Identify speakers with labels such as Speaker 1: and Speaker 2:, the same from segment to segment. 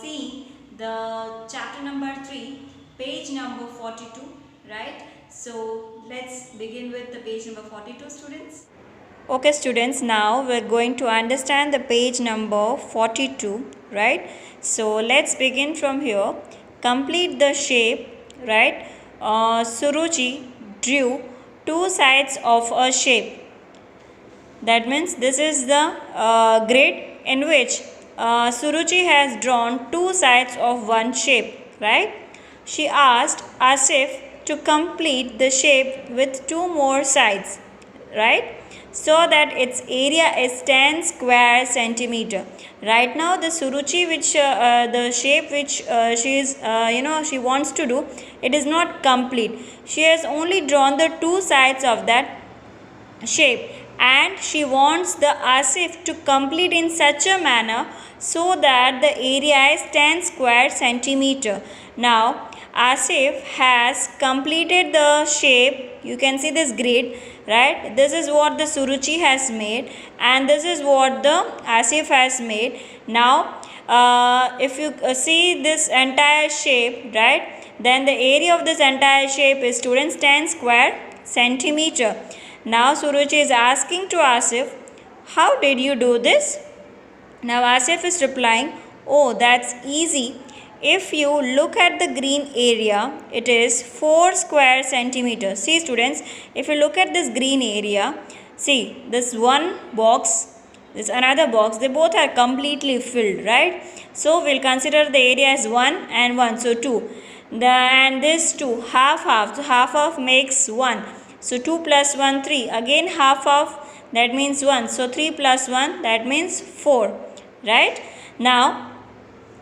Speaker 1: seeing the chapter number 3, page number 42, right? So let's begin with the page number 42, students. Okay, students, now we're going to understand the page number 42, right? So let's begin from here. Complete the shape, right? Suruchi drew two sides of a shape. That means this is the grid in which Suruchi has drawn two sides of one shape, right? She asked Asif to complete the shape with two more sides, right? So that its area is 10 square centimeter. Right now the Suruchi which the shape which she is she wants to do, it is not complete. She has only drawn the two sides of that shape and she wants the Asif to complete in such a manner so that the area is 10 square centimeter. Now Asif has completed the shape. You can see this grid, right? This is what the Suruchi has made and this is what the Asif has made. Now if you see this entire shape, right, then the area of this entire shape is, students, 10 square centimeter. Now Suruchi is asking to Asif, how did you do this? Now Asif is replying, oh, that's easy. If you look at the green area, it is 4 square centimeters. See students, if you look at this green area, see this one box, this another box, they both are completely filled, right? So we'll consider the area as 1 and 1, so 2. And this 2, half, so half makes 1. So 2 plus 1, 3. Again half of, that means 1. So 3 plus 1, that means 4. Right? Now,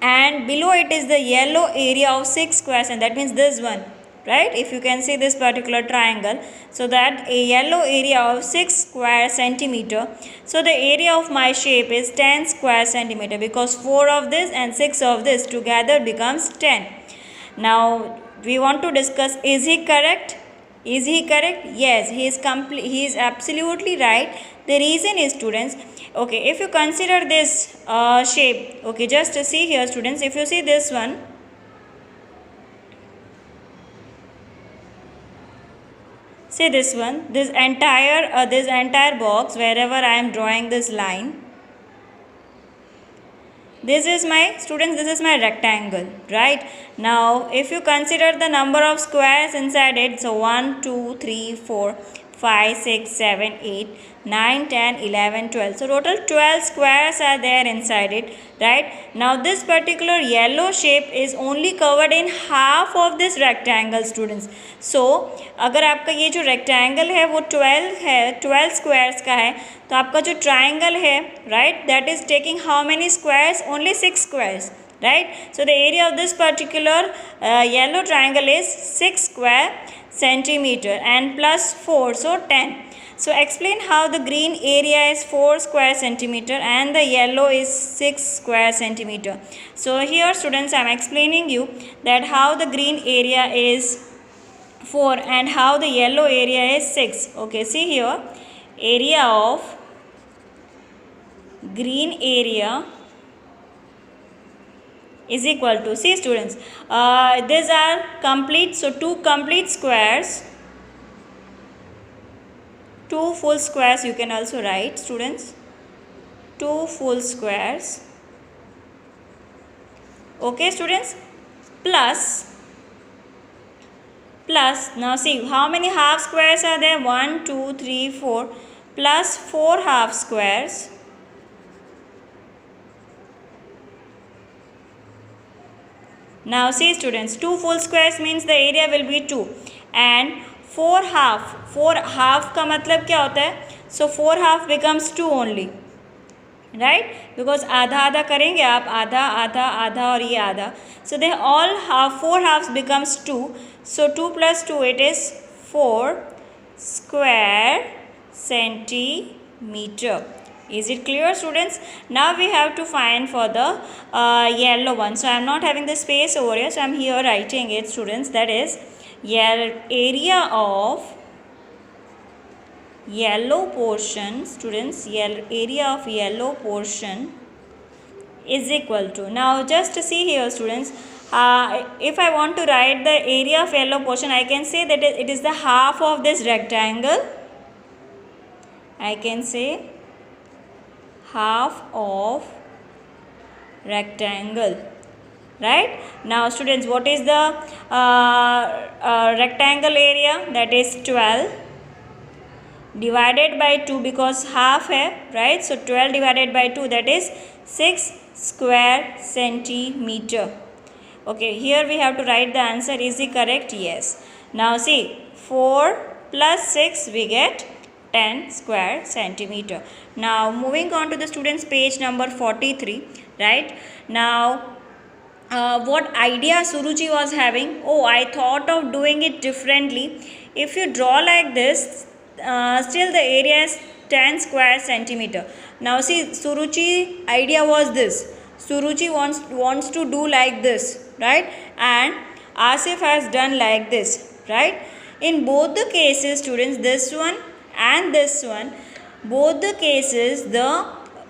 Speaker 1: and below it is the yellow area of 6 squares, and that means this one. Right? If you can see this particular triangle. So that a yellow area of 6 square centimeter. So the area of my shape is 10 square centimeter because 4 of this and 6 of this together becomes 10. Now, we want to discuss, is he correct? Is he correct? Yes, he is absolutely right. The reason is, students, okay, if you consider this shape, okay, just see here, students, if you see this one, see this one, this entire box, wherever I am drawing this line, this is my, students, this is my rectangle, right? Now if you consider the number of squares inside it, so 1 2 3 4 5 6 7 8 9 10 11 12, so total 12 squares are there inside it, right? Now this particular yellow shape is only covered in half of this rectangle, students. So अगर आपका ये जो rectangle है वो 12 है, 12 squares का है, तो आपका जो triangle है, right, that is taking how many squares? Only 6 squares, right? So the area of this particular yellow triangle is 6 square centimeter and plus 4, so 10. So explain how the green area is 4 square centimeter and the yellow is 6 square centimeter. So here, students, I am explaining you that how the green area is 4 and how the yellow area is 6. Okay, see here, area of green area is equal to, see students, these are complete, so 2 complete squares, 2 full squares you can also write, students, 2 full squares, okay students, plus, now see how many half squares are there, 1 2 3 4, plus 4 half squares, now see students, 2 full squares means the area will be 2 and 4 half का मतलब क्या होता है, so 4 half becomes 2 only, right, because आधा आधा करेंगे आप, आधा आधा आधा और ये आधा, so they all have 4 halves becomes 2, so 2 plus 2 it is 4 square centimeter. Is it clear, students? Now we have to find for the yellow one. So I am not having the space over here, so I am here writing it, students. That is area of yellow portion, students, area of yellow portion is equal to. Now just see here students, if I want to write the area of yellow portion, I can say that it is the half of this rectangle. I can say half of rectangle, right? Now students, what is the rectangle area? That is 12 divided by 2, because half hai, right? So 12 divided by 2, that is 6 square centimeter. Okay, here we have to write the answer. Is it correct? Yes. Now see, 4 plus 6, we get 10 square centimeter. Now moving on to the students, page number 43, right? Now what idea Suruchi was having? Oh, I thought of doing it differently. If you draw like this, still the area is 10 square centimeter. Now see, Suruchi idea was this. Suruchi wants to do like this, right? And Asif has done like this, right? In both the cases, students, this one and this one, both the cases the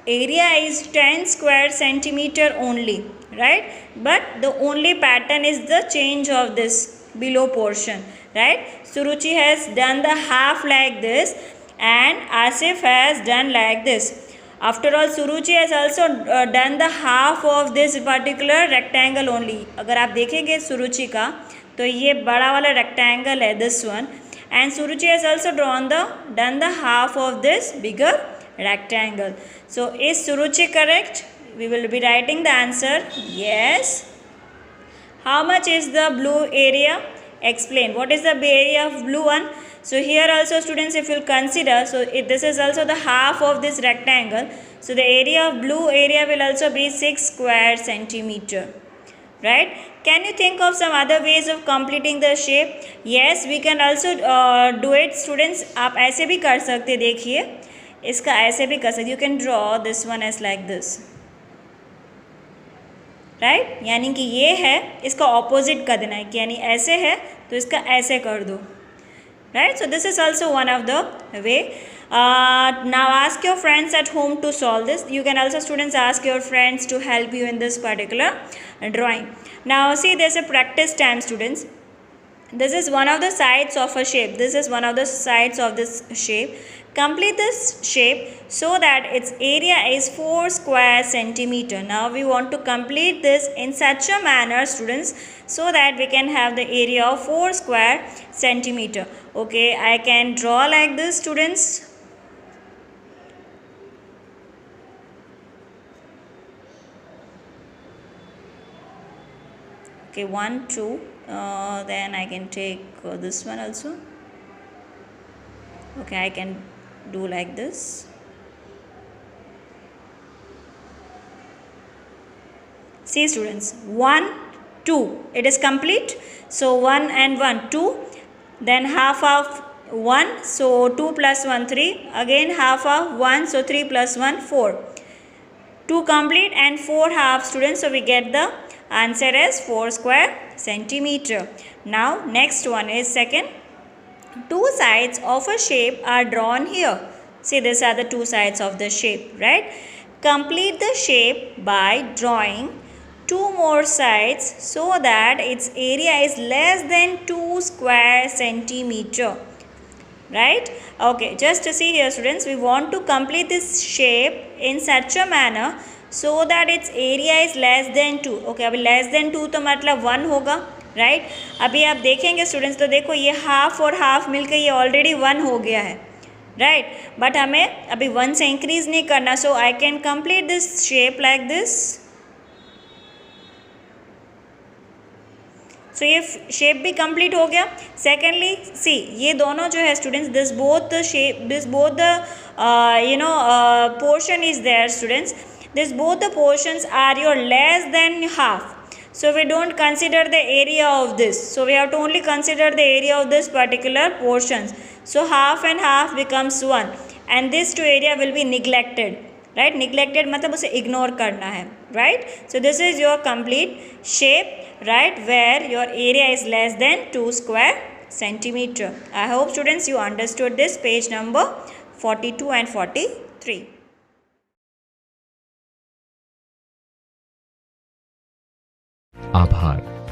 Speaker 1: area is 10 square centimeter only, right? But the only pattern is the change of this below portion, right? Suruchi has done the half like this and Asif has done like this. After all, Suruchi has also done the half of this particular rectangle only. अगर आप देखेंगे सुरुचि का, तो ये बड़ा वाला rectangle है, this one, and Suruchi has also done the half of this bigger rectangle. So is Suruchi correct? We will be writing the answer. Yes. How much is the blue area? Explain. What is the area of blue one? So here also students, if you consider, so this is also the half of this rectangle. So the area of blue area will also be 6 square centimeter. Right? Can you think of some other ways of completing the shape? Yes, we can also do it. Students, आप ऐसे भी कर सकते, देखिए इसका ऐसे भी कर सकते. You can draw this one as like this. Right यानी कि ये है, इसका ऑपोजिट कर देना है कि यानी ऐसे है तो इसका ऐसे कर दो, right. So this is also one of the way. Now ask your friends at home to solve this. You can also students ask your friends to help you in this particular drawing. Now see this a practice time students. This is one of the sides of a shape. This is one of the sides of this shape. Complete this shape so that its area is 4 square centimeter. Now we want to complete this in such a manner, students, so that we can have the area of 4 square centimeter. Okay, I can draw like this, students. Okay, 1 2, then I can take this one also. Okay, I can do like this. See students, 1 2, it is complete. So 1 and 1 2, then half of 1, so 2 plus 1 3, again half of 1, so 3 plus 1 4. 2 complete and 4 half, students, so we get the answer as 4 square centimeter. Now next one is second. Two sides of a shape are drawn here. See, these are the two sides of the shape, right? Complete the shape by drawing 2 more sides so that its area is less than 2 square centimeter. Right? Okay, just to see here students, we want to complete this shape in such a manner so that its area is less than 2. Okay, अभी less than 2 तो मतलब 1 होगा, right. अभी आप देखेंगे students, तो देखो ये हाफ और हाफ मिलकर ये ऑलरेडी 1 हो गया है, राइट. बट हमें अभी 1 से इंक्रीज नहीं करना. So I can complete this shape like this. So ये शेप भी कंप्लीट हो गया. सेकेंडली सी, ये दोनों जो है students, this both the shape, this both the portion is there students. This both the portions are your less than half. So we don't consider the area of this. So we have to only consider the area of this particular portions. So half and half becomes 1. And this two area will be neglected. Right? Neglected मतलब उसे ignore करना है. Right? So this is your complete shape. Right? Where your area is less than 2 square centimeter. I hope students you understood this, page number 42 and 43.
Speaker 2: आभार।